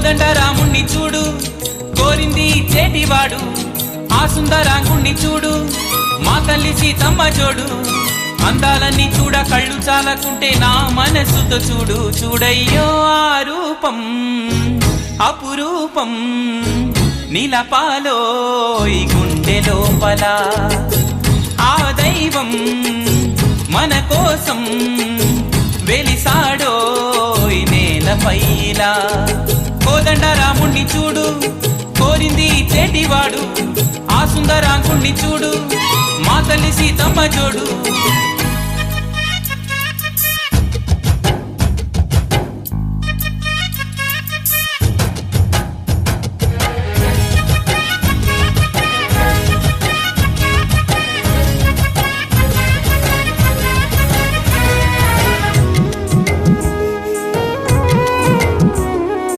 కోదండరాముణ్ణి చూడు కోరింది చేటివాడు ఆ సుందరాంగుణ్ణి చూడు మా తల్లి సీతమ్మ జోడు అందాలన్నీ చూడ కళ్ళు చాలకుంటే నా మనసుతో చూడు చూడయ్యో ఆ రూపం అపురూపం నీలపాలో ఈ గుండె లోపల ఆ దైవం మన కోసం వెలిసాడో ఈ నేలపైలా కోదండరాముణ్ణి చూడు కోరింది చేటివాడు ఆ సుందరాంగుణ్ణి చూడు మా తల్లి సీతమ్మ జోడు